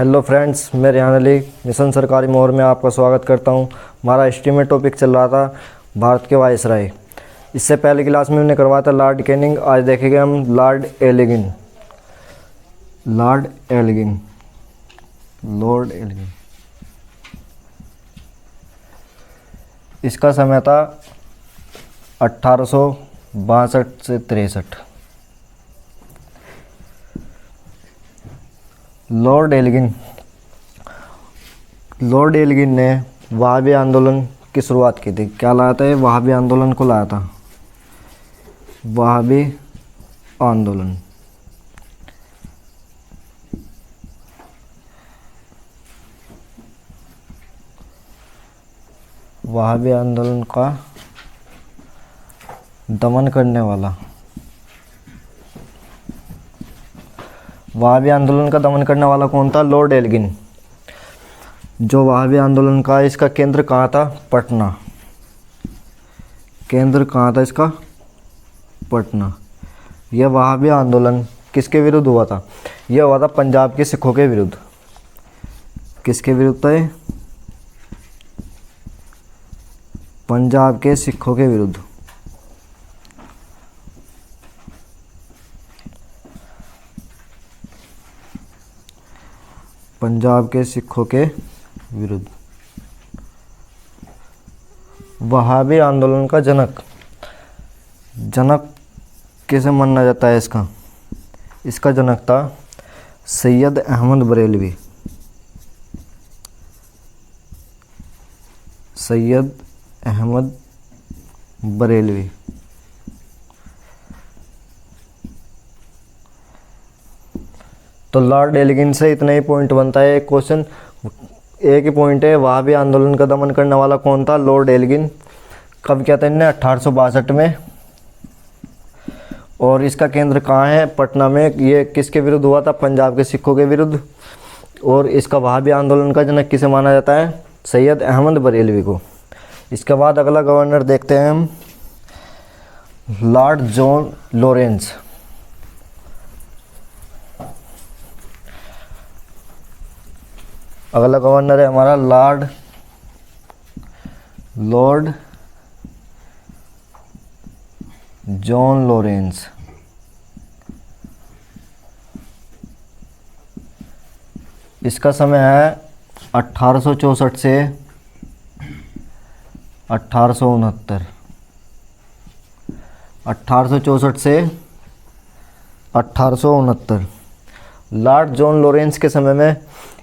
Hello friends, मैं Rehan Ali mission सरकारी मोहर में आपका स्वागत करता हूं। हमारा हिस्ट्री में टॉपिक चल रहा था भारत के वायसराय। इससे पहले क्लास में हमने करवाया था लॉर्ड कैनिंग। आज देखेंगे हम लॉर्ड एलिगिन। लॉर्ड एलिगिन इसका समय था 1862 से 63। लॉर्ड एलिगिन ने वहाबी आंदोलन की शुरुआत की थी। क्या लाया था? ये वहाबी आंदोलन को लाया था। वहाबी आंदोलन का दमन करने वाला। वहाबी आंदोलन का दमन करने वाला कौन था? लॉर्ड एलिगिन। जो वहाबी आंदोलन का इसका केंद्र कहाँ था? पटना। केंद्र कहाँ था इसका? पटना। यह वहाबी आंदोलन किसके विरुद्ध हुआ था? यह हुआ था पंजाब के सिखों के विरुद्ध। किसके विरुद्ध था ये? पंजाब के सिखों के विरुद्ध। पंजाब के सिखों के विरुद्ध। वहाबी आंदोलन का जनक किसे माना जाता है? इसका जनक था सैयद अहमद बरेलवी। सैयद अहमद बरेलवी। तो लॉर्ड एलिगिन से इतना ही पॉइंट बनता है। एक क्वेश्चन, एक ही पॉइंट है, वहाबी आंदोलन का दमन करने वाला कौन था? लॉर्ड एलिगिन। कब किया था इन्हें? 1862 में। और इसका केंद्र कहाँ है? पटना में। ये किसके विरुद्ध हुआ था? पंजाब के सिखों के विरुद्ध। और इसका वहाबी आंदोलन का जनक किसे माना जाता है? सैयद अहमद बरेलवी को। इसके बाद अगला गवर्नर देखते हैं हम, लॉर्ड जॉन लॉरेंस। अगला गवर्नर है हमारा लॉर्ड जॉन लॉरेंस। इसका समय है 1864 से 1869। 1864 से 1869। लॉर्ड जॉन लॉरेंस के समय में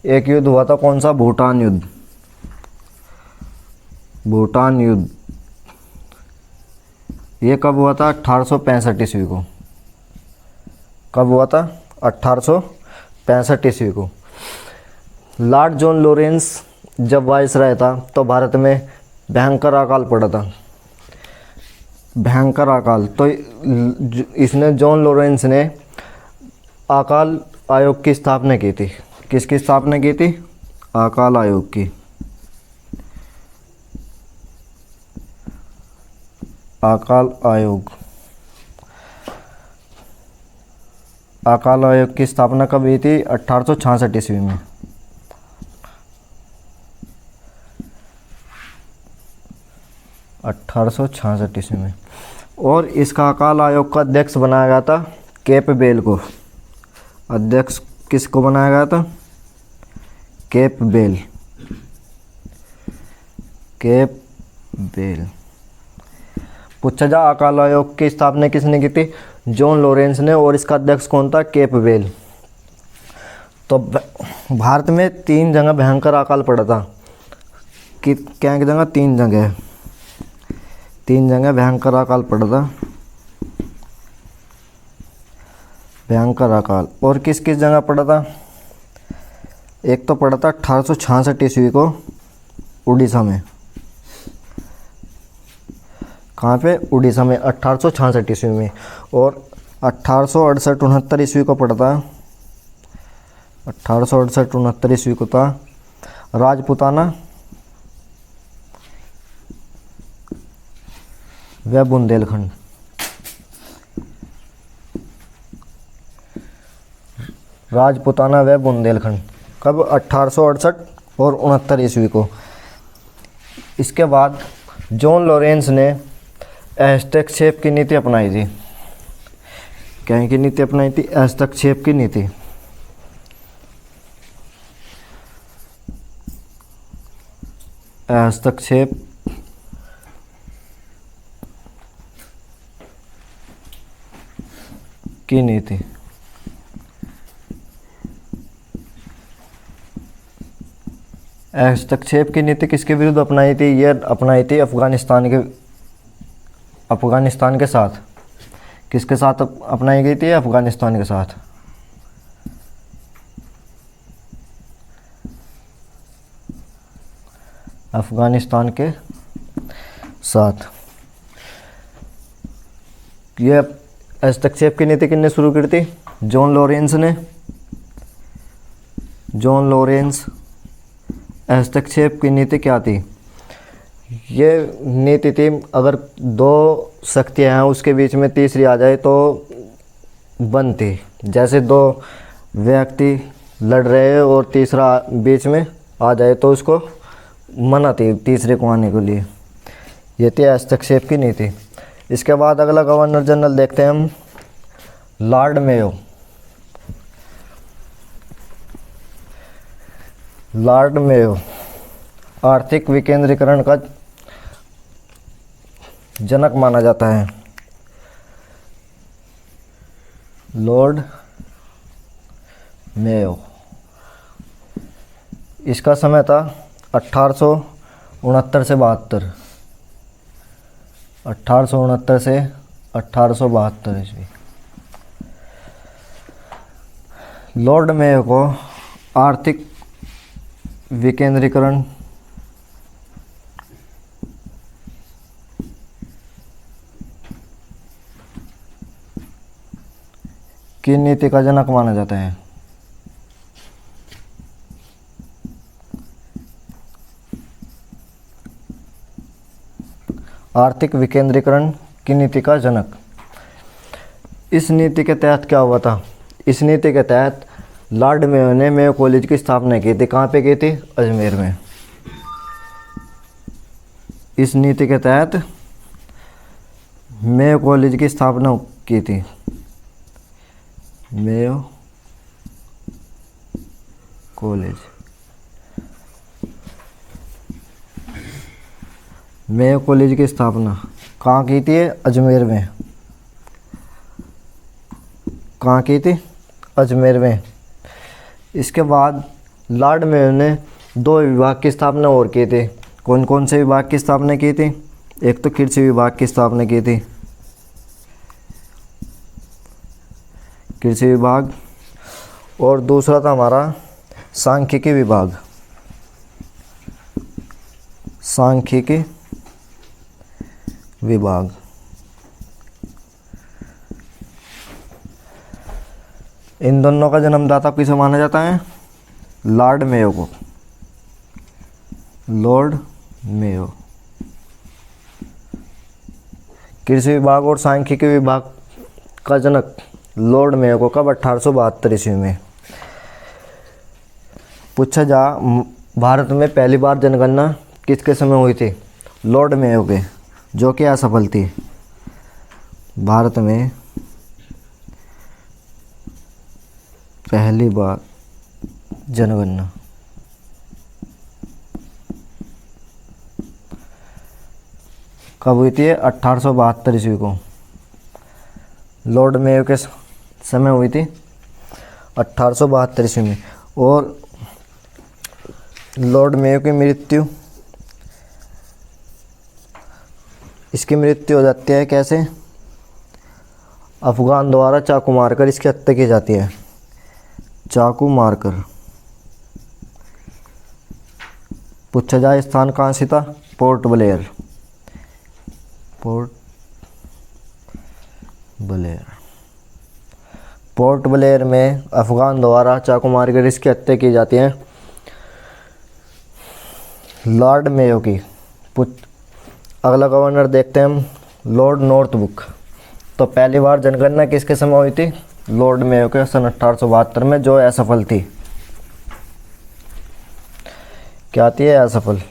एक युद्ध हुआ था। कौन सा? भूटान युद्ध। भूटान युद्ध ये कब हुआ था? 1865 ईस्वी को। कब हुआ था? 1865 ईस्वी को। लॉर्ड जॉन लॉरेंस जब वायसराय था तो भारत में भयंकर अकाल पड़ा था। भयंकर अकाल। तो इसने जॉन लॉरेंस ने अकाल आयोग की स्थापना की थी। किसकी स्थापना की थी? अकाल आयोग की। अकाल आयोग की स्थापना कब हुई थी? 1866 ईस्वी में। 1866 ईस्वी में। और इसका अकाल आयोग का अध्यक्ष बनाया गया था कैपबेल को। अध्यक्ष किसको बनाया गया था? कैपबेल। पूछा जा अकाल आयोग की स्थापना किसने की थी? जॉन लॉरेंस ने। और इसका अध्यक्ष कौन था? कैपबेल। तो भारत में 3 जगह भयंकर अकाल पड़ा था। कि क्या जगह? 3 जगह। 3 जगह भयंकर अकाल पड़ा था। भयंकर अकाल। और किस किस जगह पड़ा था? एक तो पड़ा था 1866 ईस्वी को उड़ीसा में। कहाँ पे? उड़ीसा में 1866 ईस्वी में। और 1868-69 ईस्वी को पड़ा था। 1868-69 ईस्वी को था राजपुताना व बुंदेलखंड। राजपुताना व बुंदेलखंड। कब? 1868 और 69 ईस्वी को। इसके बाद जॉन लॉरेंस ने हस्तक्षेप की नीति अपनाई थी। क्या की नीति अपनाई थी? हस्तक्षेप की नीति। हस्तक्षेप की नीति। हस्तक्षेप की नीति किसके विरुद्ध अपनाई थी? यह अपनाई थी अफगानिस्तान के साथ। किसके साथ अपनाई गई थी? अफगानिस्तान के साथ। अफगानिस्तान के साथ। यह हस्तक्षेप की नीति किसने शुरू की थी? जॉन लॉरेंस ने। John Lawrence. हस्तक्षेप की नीति क्या थी? ये नीति थी अगर दो शक्तियाँ हैं उसके बीच में तीसरी आ जाए तो बनती। जैसे दो व्यक्ति लड़ रहे हैं और तीसरा बीच में आ जाए तो उसको मना थी तीसरे को आने के लिए। ये थी हस्तक्षेप की नीति। इसके बाद अगला गवर्नर जनरल देखते हैं हम, लॉर्ड मेयो। लॉर्ड मेयो आर्थिक विकेंद्रीकरण का जनक माना जाता है। Lord Mayo. इसका समय था 1869 से 72। 1869 से 1872 ईस्वी। लॉर्ड मेयो को आर्थिक विकेंद्रीकरण की नीति का जनक माना जाता है। आर्थिक विकेंद्रीकरण की नीति का जनक। इस नीति के तहत क्या हुआ था? इस नीति के तहत लॉर्ड मेयो ने मेयो कॉलेज की स्थापना की थी। कहाँ पे की थी? अजमेर में। इस नीति के तहत मेयो कॉलेज की स्थापना की थी। Mayo college. मेयो कॉलेज की स्थापना कहाँ की थी? अजमेर में। कहाँ की थी? अजमेर में। इसके बाद लॉर्ड मेयो ने दो विभाग की स्थापना और की थी। कौन कौन से विभाग की स्थापना की थी? एक तो कृषि विभाग की स्थापना की थी। कृषि विभाग। और दूसरा था हमारा सांख्यिकी विभाग। सांख्यिकी विभाग। इन दोनों का जन्मदाता किसे माना जाता है? लॉर्ड मेयो को। Lord Mayo. कृषि विभाग और सांख्यिकी विभाग का जनक लॉर्ड मेयो को कब? 1872 ईस्वी में। पूछा जा भारत में पहली बार जनगणना किसके समय हुई थी? लॉर्ड मेयो के, जो कि असफल थी। भारत में पहली बार जनगणना कब हुई थी? 1872 ईस्वी को। लॉर्ड मेयो के समय हुई थी 1872 ईस्वी में। और लॉर्ड मेयो की मृत्यु, इसकी मृत्यु हो जाती है कैसे? अफगान द्वारा चाकू मारकर इसकी हत्या की जाती है। चाकू मारकर। पूछा जाए स्थान कहाँ से था? Port Blair. Port Blair. Port Blair में अफगान द्वारा चाकू मारकर इसकी हत्या की जाती है लॉर्ड मेयो की। अगला गवर्नर देखते हैं हम, लॉर्ड नॉर्थब्रुक। तो पहली बार जनगणना किसके समय हुई थी? लॉर्ड मेयो के सन 1872 में, जो असफल थी। क्या आती है असफल।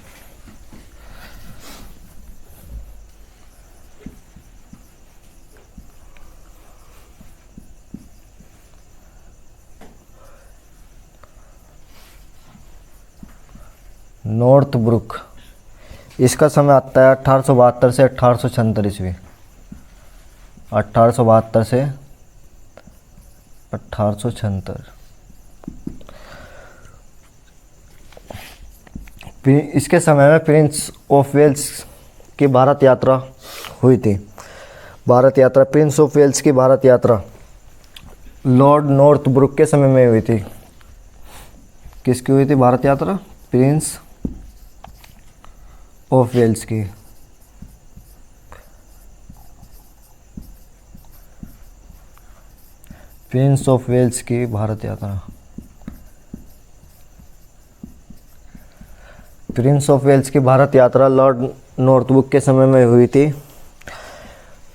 नॉर्थ ब्रुक, इसका समय आता है 1872 से 1876 ईस्वी। 1872 से 1876। इसके समय में प्रिंस ऑफ वेल्स की भारत यात्रा हुई थी। भारत यात्रा, प्रिंस ऑफ वेल्स की भारत यात्रा लॉर्ड नॉर्थ ब्रुक के समय में हुई थी। किसकी हुई थी भारत यात्रा? प्रिंस ऑफ वेल्स की। प्रिंस ऑफ वेल्स की भारत यात्रा, प्रिंस ऑफ वेल्स की भारत यात्रा लॉर्ड नॉर्थब्रुक के समय में हुई थी।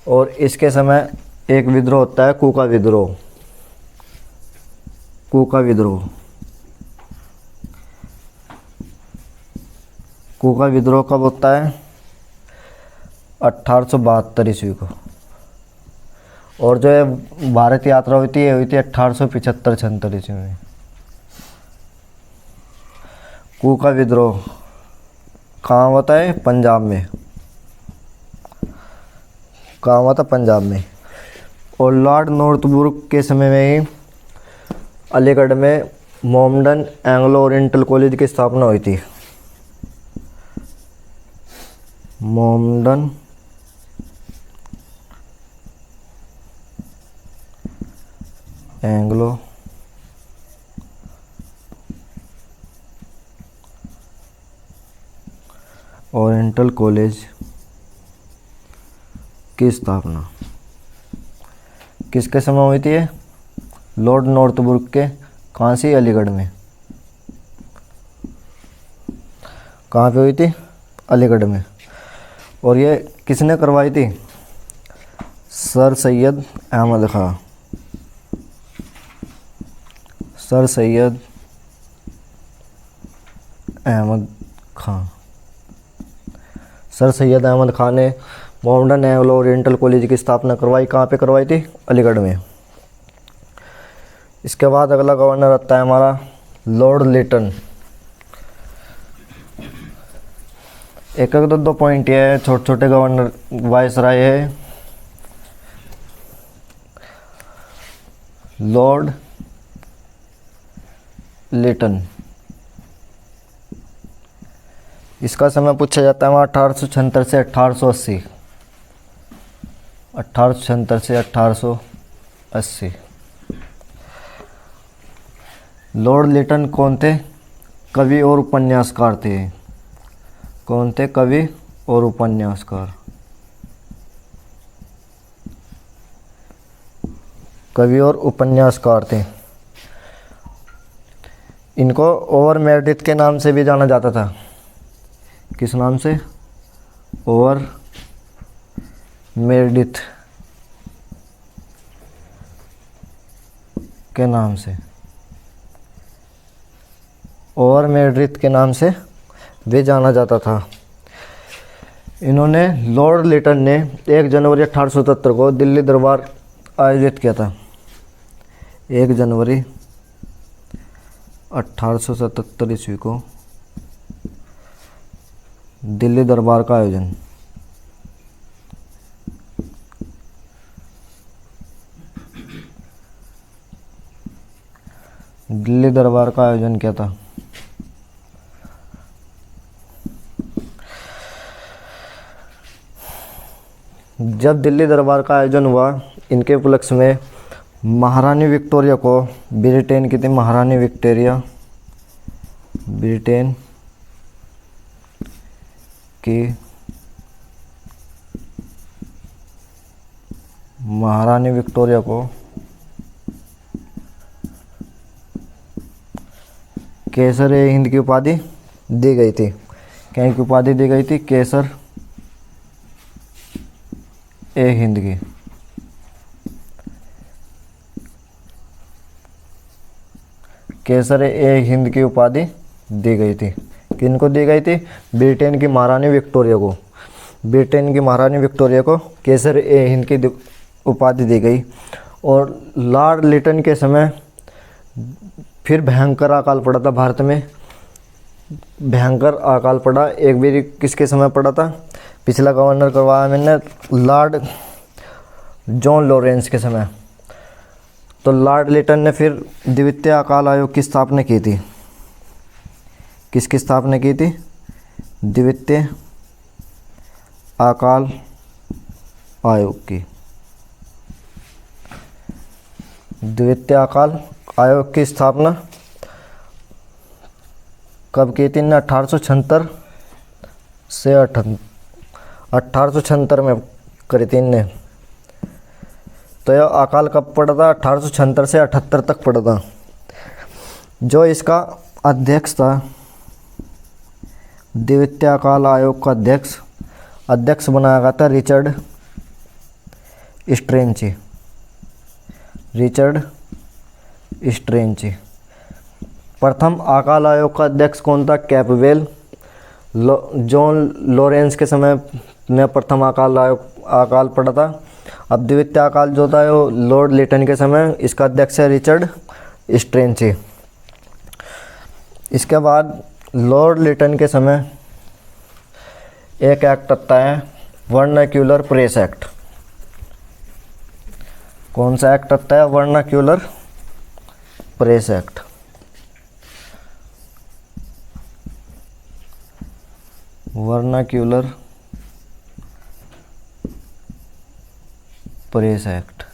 और इसके समय एक विद्रोह होता है, कूका विद्रोह। कूका विद्रोह, कूका विद्रोह कब होता है? 1872 ईस्वी को। और जो है भारत यात्रा हुई थी, ये हुई थी 1875-76 ईस्वी में। कूका विद्रोह कहाँ होता है? पंजाब में। कहाँ हुआ था? पंजाब में। और लॉर्ड नॉर्थब्रुक के समय में ही अलीगढ़ में मोहम्मडन एंग्लो ओरिएंटल कॉलेज की स्थापना हुई थी। मोहम्मडन एंग्लो ओरिएंटल कॉलेज की स्थापना किसके समय हुई थी? लॉर्ड नॉर्थब्रुक के। कहाँ से? अलीगढ़ में। कहाँ पे हुई थी? अलीगढ़ में। और ये किसने करवाई थी? सर सैयद अहमद खां। सर सैयद अहमद खां। सर सैयद अहमद खान ने मोहम्मडन एंग्लो ओरिएंटल कॉलेज की स्थापना करवाई। कहाँ पे करवाई थी? अलीगढ़ में। इसके बाद अगला गवर्नर आता है हमारा लॉर्ड लिटन। एक एक दो पॉइंट ये है, छोटे छोटे गवर्नर वायसराय है। लॉर्ड लिटन, इसका समय पूछा जाता है 1876 से 1880। 1876 से 1880। लॉर्ड लिटन कौन थे? कवि और उपन्यासकार थे। कौन थे? कवि और उपन्यासकार। कवि और उपन्यासकार थे। इनको ओवर मेरडिथ के नाम से भी जाना जाता था। किस नाम से? ओवर मेरडिथ के नाम से। ओवर मेरडिथ के नाम से भी जाना जाता था। इन्होंने, लॉर्ड लिटन ने 1 जनवरी 1877 को दिल्ली दरबार आयोजित किया था। 1 जनवरी 1877 ईस्वी को दिल्ली दरबार का आयोजन। दिल्ली दरबार का आयोजन किया था। जब दिल्ली दरबार का आयोजन हुआ, इनके उपलक्ष्य में महारानी विक्टोरिया को, ब्रिटेन की थी महारानी विक्टोरिया, ब्रिटेन की महारानी विक्टोरिया को केसर ए हिंद की उपाधि दी गई थी। क्या की उपाधि दी गई थी? केसर ए हिंद की। केसर ए हिंद की उपाधि दी गई थी किनको दी गई थी? ब्रिटेन की महारानी विक्टोरिया को। ब्रिटेन की महारानी विक्टोरिया को केसर ए हिंद की उपाधि दी गई। और लॉर्ड लिटन के समय फिर भयंकर अकाल पड़ा था भारत में। भयंकर अकाल पड़ा, एक बार किसके समय पड़ा था? पिछला गवर्नर करवाया मैंने, लॉर्ड जॉन लॉरेंस के समय। तो लॉर्ड लिटन ने फिर द्वितीय अकाल आयोग की स्थापना की थी। किसकी स्थापना की थी? द्वितीय अकाल आयोग की। द्वितीय अकाल आयोग की स्थापना कब की थी? 1876 से 1876 में करी थी इनने। तो यह अकाल कब पड़ा था? 1876 से 78 तक पड़ा था। जो इसका अध्यक्ष था, द्वितीय अकाल आयोग का अध्यक्ष बनाया गया था रिचर्ड स्ट्रेंची। प्रथम अकाल आयोग का अध्यक्ष कौन था? कैपबेल। जॉन लॉरेंस के समय में प्रथम अकाल पड़ा था। अब द्वितीय अकाल जो था वो लॉर्ड लिटन के समय, इसका अध्यक्ष है रिचर्ड स्ट्रेंची। इसके बाद लॉर्ड लिटन के समय एक एक्ट आता है, वर्नाक्यूलर प्रेस एक्ट। कौन सा एक्ट आता है? Vernacular press act. Vernacular press act.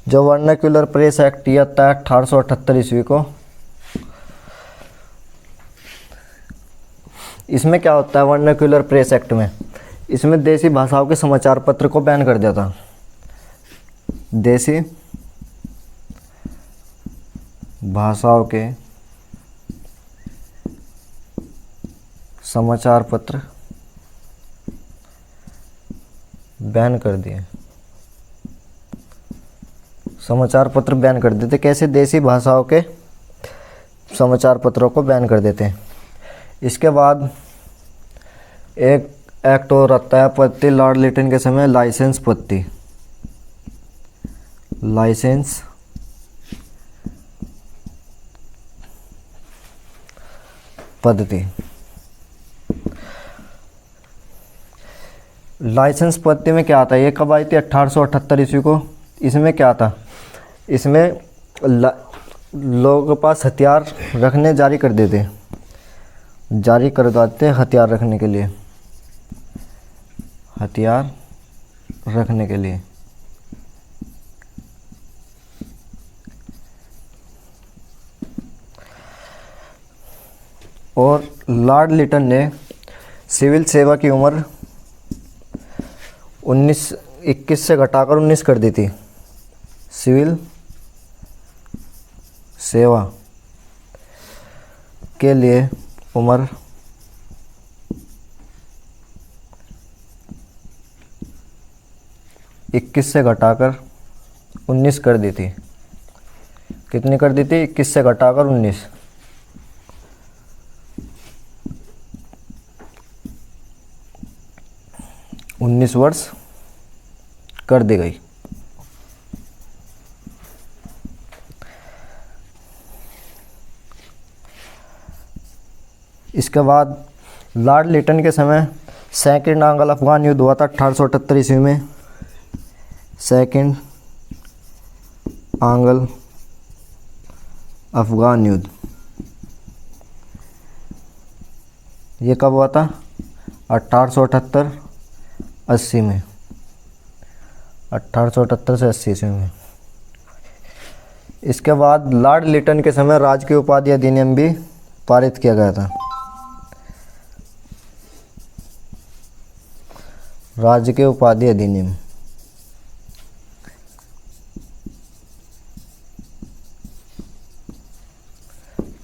जो वर्नाक्यूलर प्रेस एक्ट ये आता है 1878 ईस्वी को। इसमें क्या होता है वर्नाक्यूलर प्रेस एक्ट में? इसमें देसी भाषाओं के समाचार पत्र को बैन कर दिया था। देसी भाषाओं के समाचार पत्र बैन कर दिए। समाचार पत्र बैन कर देते। कैसे? देसी भाषाओं के समाचार पत्रों को बैन कर देते हैं। इसके बाद एक एक्ट और आता है पत्ती लॉर्ड लिटन के समय, लाइसेंस पत्ती। लाइसेंस पद्धति। लाइसेंस पद्धति में क्या आता है? ये कब आई थी? 1878 ईस्वी को। इसमें क्या था? इसमें लोगों के पास हथियार रखने जारी कर देते हथियार रखने के लिए। हथियार रखने के लिए। और लॉर्ड लिटन ने सिविल सेवा की उम्र 21 से घटाकर 19 कर दी थी। सिविल सेवा के लिए उम्र 21 से घटाकर 19 कर दी थी। कितनी कर दी थी? 21 से घटाकर 19। वर्ष कर दी गई। इसके बाद लॉर्ड लिटन के समय सेकंड आंग्ल अफगान युद्ध हुआ था 1878 ईस्वी में। सेकंड आंग्ल अफगान युद्ध ये कब हुआ था? 1878-80 में। 1878 से 80 ईस्वी में। इसके बाद लॉर्ड लिटन के समय राजकीय उपाधि अधिनियम भी पारित किया गया था। राजकीय उपाधि अधिनियम।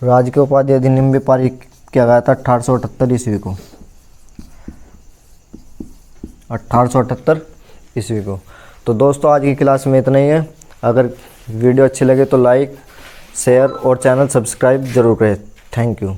राजकीय उपाधि अधिनियम भी पारित किया गया था 1878 ईस्वी को। 1878 ईस्वी को। तो दोस्तों आज की क्लास में इतना ही है। अगर वीडियो अच्छी लगे तो लाइक शेयर और चैनल सब्सक्राइब ज़रूर करें। Thank you.